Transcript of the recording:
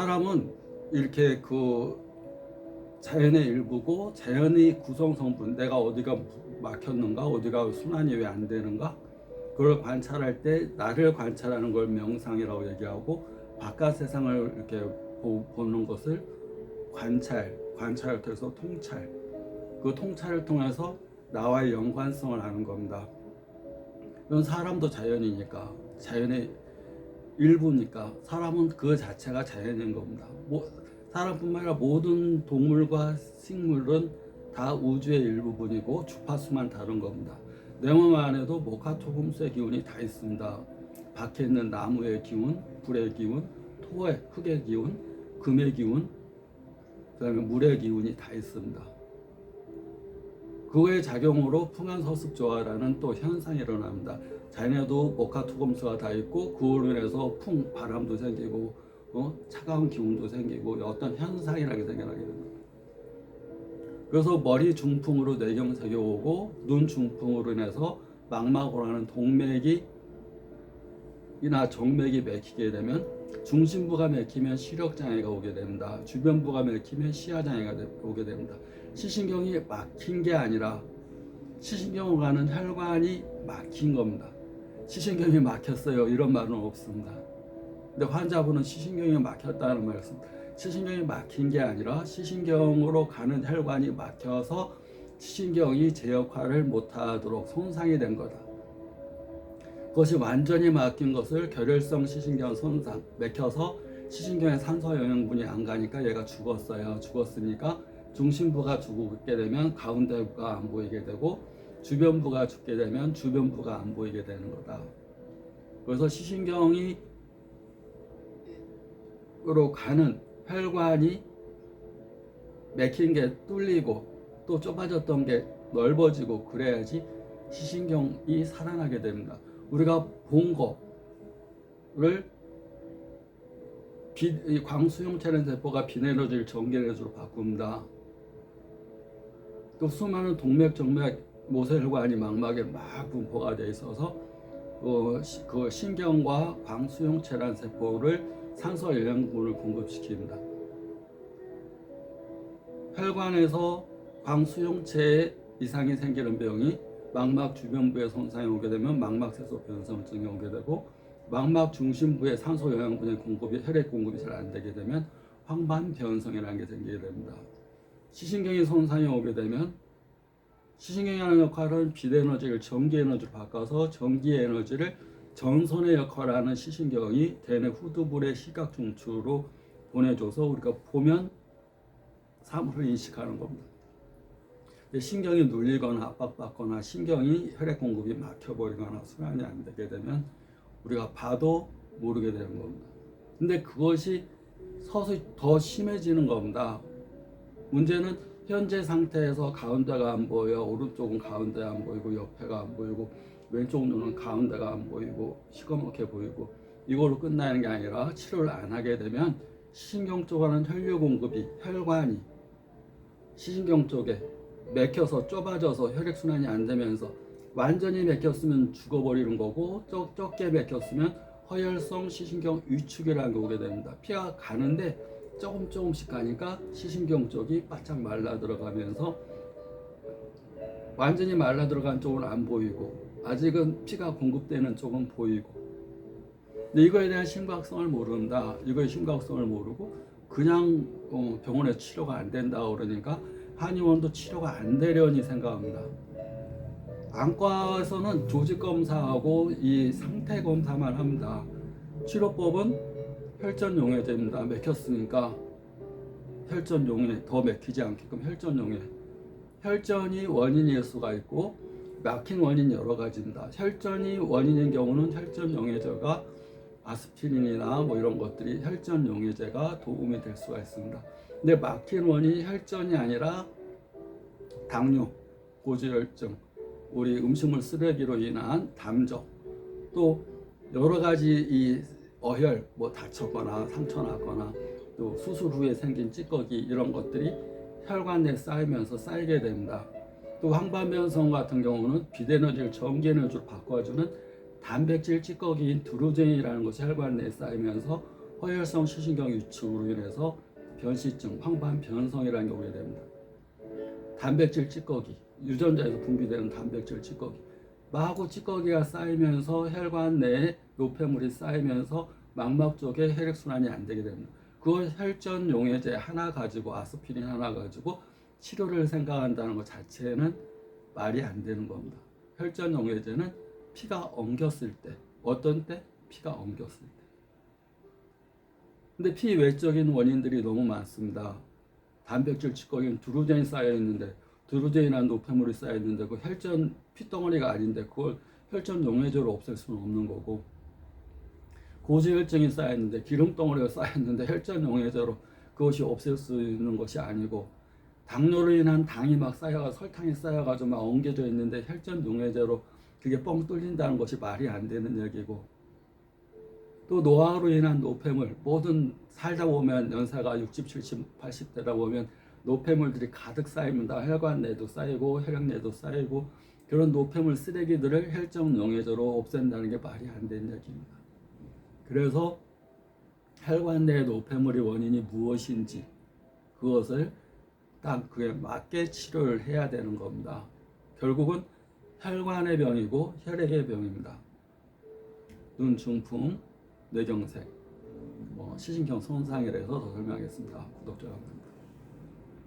사람은 이렇게 그 자연의 일부고 자연의 구성 성분, 내가 어디가 막혔는가, 어디가 순환이 왜 안 되는가, 그걸 관찰할 때 나를 관찰하는 걸 명상이라고 얘기하고, 바깥 세상을 이렇게 보는 것을 관찰을 통해서 통찰, 그 통찰을 통해서 나와의 연관성을 아는 겁니다. 이건 사람도 자연이니까, 자연의 일부니까 사람은 그 자체가 자연인 겁니다. 사람뿐만 아니라 모든 동물과 식물은 다 우주의 일부분이고 주파수만 다른 겁니다. 내 몸 안에도 모카토금수의 기운이 다 있습니다. 밖에 있는 나무의 기운, 불의 기운, 토의 흙의 기운, 금의 기운, 그 다음에 물의 기운이 다 있습니다. 그거의 작용으로 풍한서습조화라는 또 현상이 일어납니다. 자연에도 모카토금수가 다 있고 그걸로 인해서 바람도 생기고 차가운 기운도 생기고 어떤 현상이라는 게 생겨나게 됩니다. 그래서 머리 중풍으로 뇌경색이 오고 눈 중풍으로 인해서 망막으로 하는 동맥이나 정맥이 막히게 되면 중심부가 막히면 시력장애가 오게 됩니다. 주변부가 막히면 시야장애가 오게 됩니다. 시신경이 막힌 게 아니라 시신경으로 가는 혈관이 막힌 겁니다. 시신경이 막혔어요 이런 말은 없습니다. 근데 환자분은 시신경이 막혔다는 말씀, 시신경이 막힌 게 아니라 시신경으로 가는 혈관이 막혀서 시신경이 제 역할을 못하도록 손상이 된 거다. 그것이 완전히 막힌 것을 결혈성 시신경 손상, 막혀서 시신경에 산소 영양분이 안 가니까 얘가 죽었어요. 죽었으니까 중심부가 죽게 되면 가운데부가 안 보이게 되고 주변부가 죽게 되면 주변부가 안 보이게 되는 거다. 그래서 시신경이 으로 가는 혈관이 막힌 게 뚫리고 또 좁아졌던 게 넓어지고 그래야지 시신경이 살아나게 됩니다. 우리가 본 거를 광수용 체련 세포가 빛에너지를 전기에너지로 바꿉니다. 또 수많은 동맥, 정맥, 모세혈관이 망막에 막 분포가 되어 있어서 그 신경과 광수용 체란 세포를 산소 영양분을 공급시킵니다. 혈관에서 광수용체에 이상이 생기는 병이 망막 주변부에 손상이 오게 되면 망막세소 변성증이 오게 되고, 망막 중심부에 산소 영양분의 공급이, 혈액 공급이 잘 안 되게 되면 황반 변성이라는 게 생기게 됩니다. 시신경이 손상이 오게 되면 시신경이 하는 역할은 빛에너지를 전기에너지로 바꿔서 전기에너지를 전선의 역할을 하는 시신경이 대뇌 후두부의 시각 중추로 보내줘서 우리가 보면 사물을 인식하는 겁니다. 신경이 눌리거나 압박받거나 신경이 혈액 공급이 막혀버리거나 순환이 안 되게 되면 우리가 봐도 모르게 되는 겁니다. 근데 그것이 서서히 더 심해지는 겁니다. 문제는 현재 상태에서 가운데가 안 보여, 오른쪽은 가운데 안 보이고 옆에가 안 보이고 왼쪽 눈은 가운데가 안 보이고 시커멓게 보이고 이걸로 끝나는 게 아니라 치료를 안 하게 되면 시신경 쪽에 하는 혈류 공급이, 혈관이 시신경 쪽에 막혀서 좁아져서 혈액순환이 안 되면서, 완전히 막혔으면 죽어버리는 거고 적게 막혔으면 허혈성 시신경 위축이라는 게 오게 됩니다. 피가 가는데 조금씩 가니까 시신경 쪽이 바짝 말라 들어가면서 완전히 말라 들어간 쪽은 안 보이고 아직은 피가 공급되는 쪽은 보이고, 근데 이거에 대한 심각성을 모른다. 이거의 심각성을 모르고 그냥 병원에 치료가 안 된다 그러니까 한의원도 치료가 안 되려니 생각합니다. 안과에서는 조직 검사하고 이 상태 검사만 합니다. 치료법은 혈전 용해제입니다. 막혔으니까 혈전 용해, 더 막히지 않게끔 혈전 용해. 혈전이 원인일 수가 있고 막힌 원인 여러 가지입니다. 혈전이 원인인 경우는 혈전 용해제가 아스피린이나 뭐 이런 것들이 혈전 용해제가 도움이 될 수가 있습니다. 근데 막힌 원인이 혈전이 아니라 당뇨, 고지혈증, 우리 음식물 쓰레기로 인한 담적, 또 여러 가지 이 어혈, 뭐 다쳤거나 상처 났거나 또 수술 후에 생긴 찌꺼기 이런 것들이 혈관 내에 쌓이면서 쌓이게 됩니다. 또 황반변성 같은 경우는 빛에너지를 전기에너지로 바꿔주는 단백질 찌꺼기인 드루젠이라는 것이 혈관 내에 쌓이면서 허혈성 시신경 위축으로 인해서 변시증, 황반 변성이라는 게 오게 됩니다. 단백질 찌꺼기, 유전자에서 분비되는 단백질 찌꺼기, 마구 찌꺼기가 쌓이면서 혈관 내에 노폐물이 쌓이면서 망막 쪽에 혈액순환이 안 되게 됩니다. 그걸 혈전 용해제 하나 가지고, 아스피린 하나 가지고 치료를 생각한다는 것 자체는 말이 안 되는 겁니다. 혈전 용해제는 피가 엉겼을 때, 어떤 때? 피가 엉겼을 때. 근데 피 외적인 원인들이 너무 많습니다. 단백질 찌꺼기는 두루젠이 쌓여 있는데, 두루젠이라는 노폐물이 쌓여 있는데 그 혈전 피덩어리가 아닌데 그걸 혈전 용해제로 없앨 수는 없는 거고, 고지혈증이 쌓여 있는데 기름 덩어리가 쌓여 있는데 혈전 용해제로 그것이 없앨 수 있는 것이 아니고, 당뇨로 인한 당이 막 쌓여가 설탕이 쌓여가지고 막 엉겨져 있는데 혈전 용해제로 그게 뻥 뚫린다는 것이 말이 안 되는 얘기고, 또 노화로 인한 노폐물, 모든 살다 보면 연세가 60, 70, 80대다 보면 노폐물들이 가득 쌓입니다. 혈관 내도 쌓이고 혈액 내도 쌓이고, 그런 노폐물 쓰레기들을 혈전 용해제로 없앤다는 게 말이 안 되는 얘기입니다. 그래서 혈관 내 노폐물의 원인이 무엇인지 그것을 딱 그에 맞게 치료를 해야 되는 겁니다. 결국은 혈관의 병이고 혈액의 병입니다. 눈 중풍, 뇌경색, 시신경 손상에 대해서 더 설명하겠습니다. 구독자 여러분.